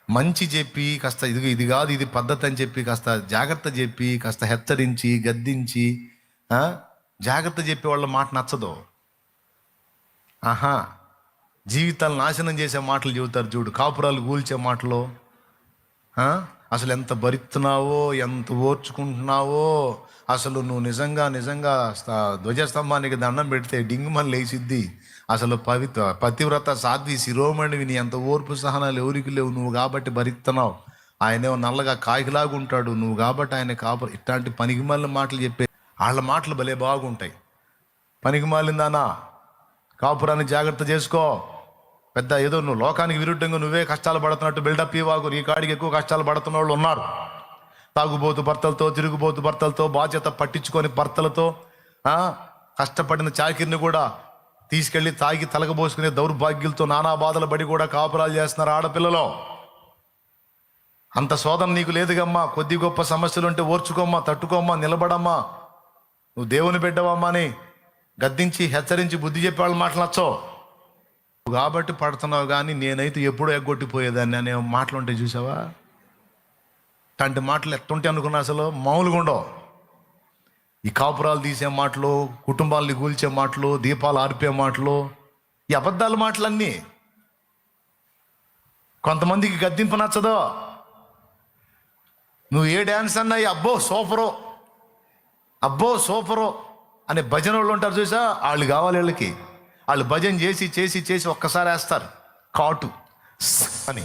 మంచి చెప్పి కాస్త ఇది కాదు ఇది పద్ధతి అని చెప్పి కాస్త జాగ్రత్త చెప్పి కాస్త హెచ్చరించి గద్దించి జాగ్రత్త చెప్పే వాళ్ళ మాట నచ్చదు. ఆహా, జీవితాలను నాశనం చేసే మాటలు చెబుతారు చూడు, కాపురాలు కూల్చే మాటలు. అసలు ఎంత భరిస్తున్నావో, ఎంత ఓర్చుకుంటున్నావో, అసలు నువ్వు నిజంగా ధ్వజస్తంభానికి దండం పెడితే డింగుమని లేచిద్ది. అసలు పతివ్రత సాధ్వి శిరోమణివి, నీ ఎంత ఓర్పు సహనాలు ఎవరికి లేవు, నువ్వు కాబట్టి భరిస్తున్నావు. ఆయనేమో నల్లగా కాకిలాగా ఉంటాడు, నువ్వు కాబట్టి ఆయన ఇట్లాంటి పనికిమాలిన మాటలు చెప్పే వాళ్ళ మాటలు భలే బాగుంటాయి. పనికిమాలిందానా, కాపురాన్ని జాగ్రత్త చేసుకో. పెద్ద ఏదో నువ్వు లోకానికి విరుద్ధంగా నువ్వే కష్టాలు పడుతున్నట్టు బిల్డప్ ఇవ్వకు. నీ కాడికి ఎక్కువ కష్టాలు పడుతున్న వాళ్ళు ఉన్నారు. తాగుబోతు భర్తలతో, తిరుగుబోతు భర్తలతో, బాధ్యత పట్టించుకొని భర్తలతో, కష్టపడిన చాకిరిని కూడా తీసుకెళ్ళి తాగి తలగబోసుకునే దౌర్భాగ్యులతో నానా బాధలు పడి కూడా కాపురాలు చేస్తున్నారు ఆడపిల్లలో. అంత శోధన నీకు లేదుగమ్మా. కొద్ది గొప్ప సమస్యలు ఉంటే ఓర్చుకోమ్మా, తట్టుకోమ్మా, నిలబడమ్మా. నువ్వు దేవుని బిడ్డవమ్మా అని గద్దించి హెచ్చరించి బుద్ధి చెప్పే వాళ్ళు మాటలచ్చో కాబట్టి పడుతున్నావు. కానీ నేనైతే ఎప్పుడూ ఎగ్గొట్టిపోయేదాన్ని అనే మాటలు ఉంటాయి చూసావా. అలాంటి మాటలు ఎట్టుంటే అనుకున్నా అసలు మామూలుగా ఉండవు. ఈ కాపురాలు తీసే మాటలు, కుటుంబాలని కూల్చే మాటలు, దీపాలు ఆర్పే మాటలు, ఈ అబద్ధాల మాటలన్నీ కొంతమందికి గద్దింపు నచ్చదో. నువ్వు ఏ డ్యాన్స్ అన్నా అబ్బో సూపరో అనే భజన వాళ్ళు ఉంటారు చూసా, వాళ్ళు కావాలి వీళ్ళకి. వాళ్ళు భజన చేసి ఒక్కసారి వేస్తారు కాటు అని.